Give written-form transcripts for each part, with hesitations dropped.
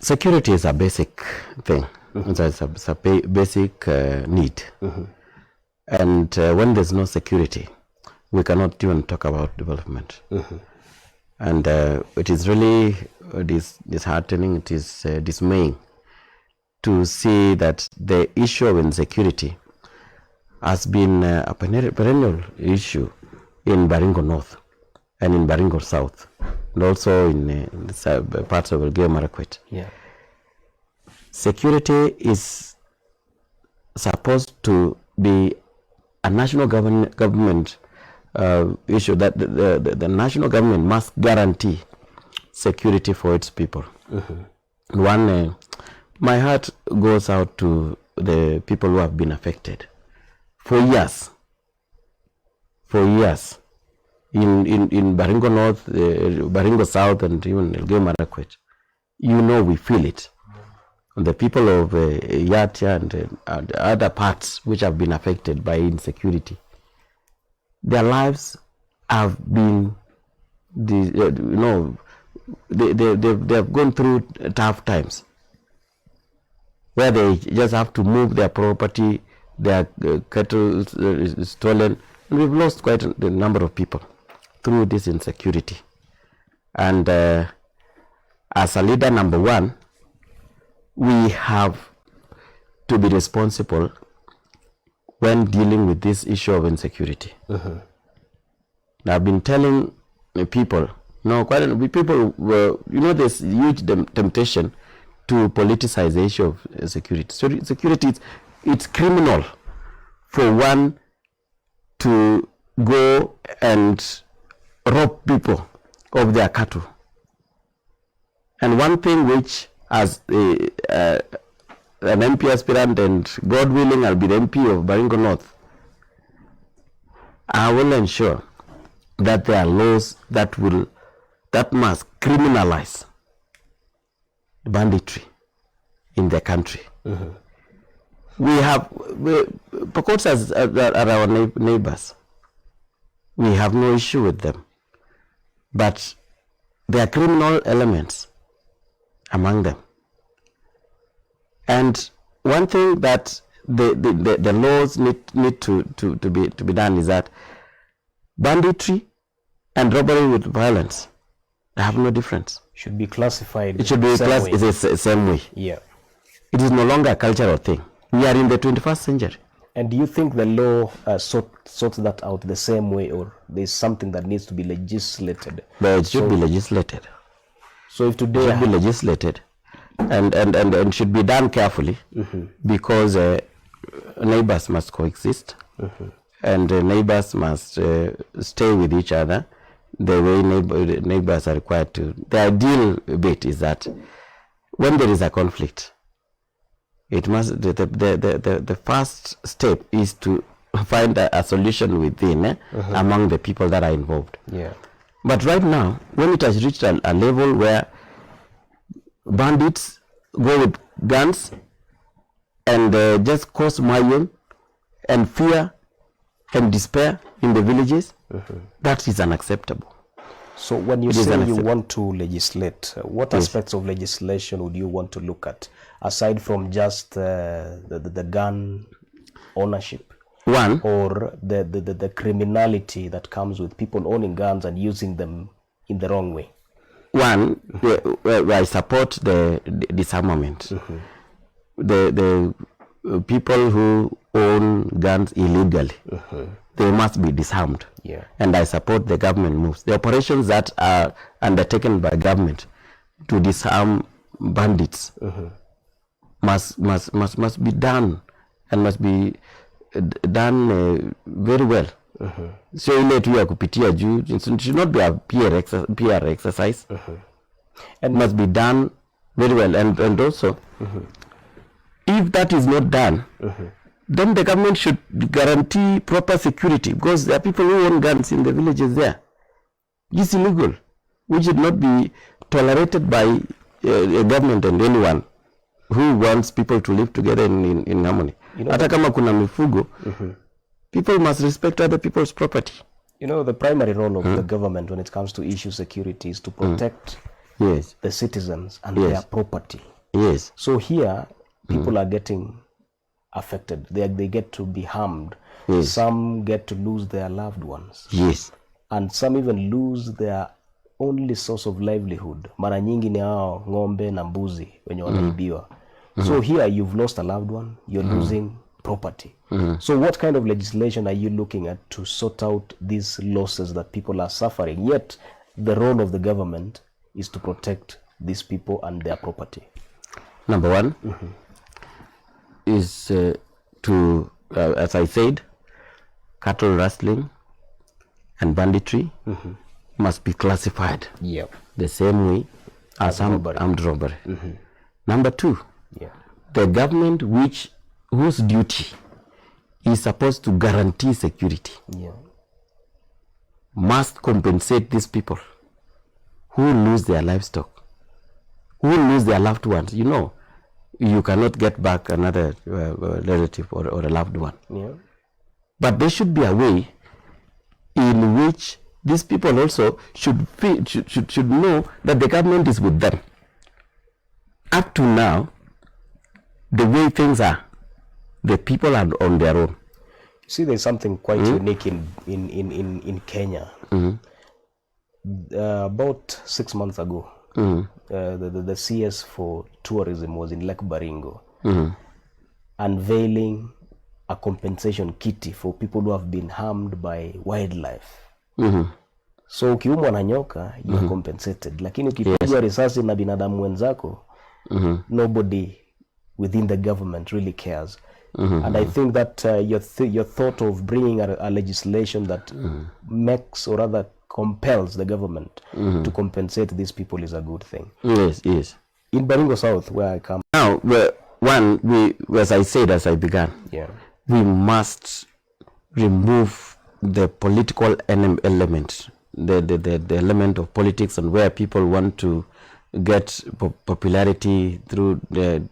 Security is a basic thing. It's a basic need. And when there's no security, we cannot even talk about development. And it is really disheartening, it is dismaying to see that the issue of insecurity has been a perennial issue in Baringo North and in Baringo South, and also in parts of Elgeyo Marakwet. Yeah. Security is supposed to be a national government issue, that the national government must guarantee security for its people. One, my heart goes out to the people who have been affected for years. In Baringo North, Baringo South, and even Elgeyo Marakwet, we feel it. The people of Yatia and other parts which have been affected by insecurity, their lives have been, they have gone through tough times, where they just have to move their property, their cattle is stolen, and we've lost quite a number of people through this insecurity. And as a leader, number one, we have to be responsible when dealing with this issue of insecurity. I've been telling people, people were, there's huge temptation to politicize the issue of security. So security, it's criminal for one to go and rob people of their cattle. And one thing which, as an MP aspirant, and God willing, I'll be the MP of Baringo North, I will ensure that there are laws that must criminalize banditry in the country. We have Pokot are our neighbors. We have no issue with them, but there are criminal elements among them. And one thing that the laws need to be done is that banditry and robbery with violence have no difference. Should be classified. It should be classified the same way. Yeah. It is no longer a cultural thing. We are in the 21st century. And do you think the law sorts that out the same way, or there's something that needs to be legislated? But it should be legislated. So if today it should be legislated and should be done carefully, because neighbors must coexist, and neighbors must stay with each other the way neighbors are required to. The ideal bit is that when there is a conflict, it must the first step is to find a solution within among the people that are involved. Yeah. But right now, when it has reached a level where bandits go with guns and just cause mayhem and fear and despair in the villages, that is unacceptable. So when you say you want to legislate, what aspects of legislation would you want to look at, aside from just the gun ownership? One, or the criminality that comes with people owning guns and using them in the wrong way? One, I support the disarmament. The people who own guns illegally, they must be disarmed. Yeah. And I support the government moves. The operations that are undertaken by government to disarm bandits must be done, and must be done very well. So ile tu ya kupitia juu, it should not be a PR exercise. And must be done very well. And also, if that is not done, then the government should guarantee proper security, because there are people who own guns in the villages there. It's illegal, which should not be tolerated by a government and anyone who wants people to live together in harmony. Hata kama kuna mifugo, people must respect other people's property. The primary role of the government when it comes to issue security is to protect yes, the citizens and yes, their property. Yes. So here, people are getting affected. They get to be harmed. Yes. Some get to lose their loved ones. Yes. And some even lose their only source of livelihood. Mara nyingi ni hao ng'ombe na mbuzi wenye wanaibiwa. So here you've lost a loved one, you're losing property. So what kind of legislation are you looking at to sort out these losses that people are suffering? Yet the role of the government is to protect these people and their property. Number one is to, as I said, cattle rustling and banditry must be classified the same way as armed robbery. Number two, the government whose duty is supposed to guarantee security must compensate these people who lose their livestock, who lose their loved ones. You know, you cannot get back another relative or a loved one. But there should be a way in which these people also should know that the government is with them. Up to now, the way things are, the people are on their own. See, there's something quite unique in Kenya. About 6 months ago, the CS for tourism was in Lake Baringo, unveiling a compensation kitty for people who have been harmed by wildlife. So ukiumwa na nyoka, you are compensated. Lakini ukipigwa risasi na binadamu wenzako, nobody within the government really cares. And I think that your thought of bringing a legislation that makes or rather compels the government to compensate these people is a good thing. Yes, yes. In Baringo South, where I come now, as I said as I began, we must remove the political element, the element of politics and where people want to get popularity through the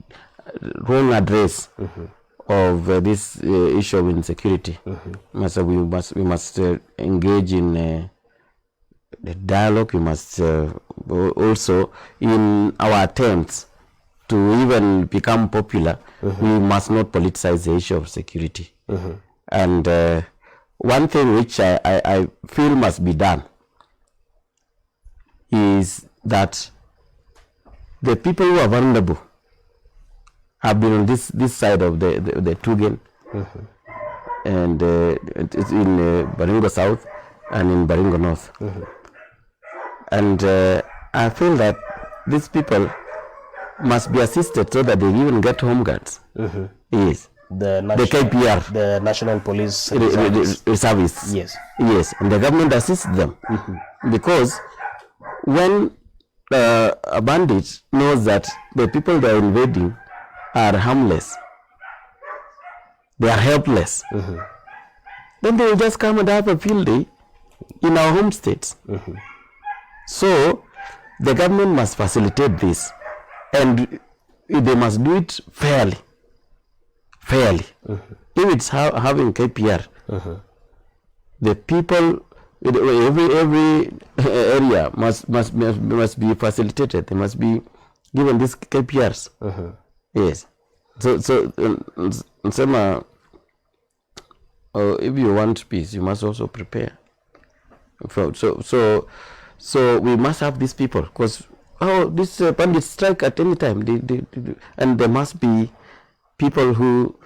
wrong address of this issue of insecurity. So we must engage in the dialogue. We must also, in our attempts to even become popular, we must not politicize the issue of security. And one thing which I feel must be done is that the people who are vulnerable have been on this side of the Tugen, and it's in Baringo South and in Baringo North. And I feel that these people must be assisted so that they even get home guards. Yes. The KPR, the National Police Service. Yes. Yes, and the government assists them because when a bandit knows that the people they are invading are harmless, they are helpless, then they will just come and have a field day in our home states. So the government must facilitate this, and they must do it fairly. If it's having KPR, the people, every area must be facilitated. They must be given these KPRs. Yes. So if you want peace, you must also prepare. So we must have these people, because these bandits strike at any time. And there must be people who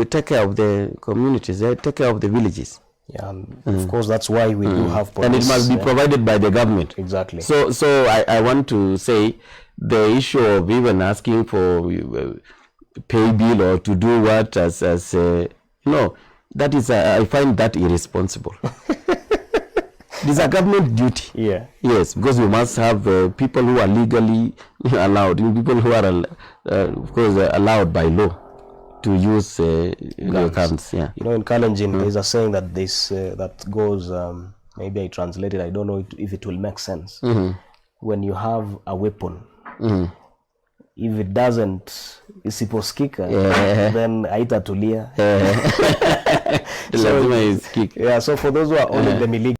take care of the communities, they take care of the villages. Yeah, and of course that's why we do have police. And it must be provided by the government. Exactly. So I want to say the issue of even asking for pay bill or to do what as no, that is I find that irresponsible. It is a government duty. Yes, because we must have people who are legally allowed, people who are of course allowed by law to use guns. You know, in Kalenjin, there's a saying that that goes, maybe I translated, I don't know if it will make sense. When you have a weapon, if it doesn't, isiposkika, then haitatulia. So for those who are only the military,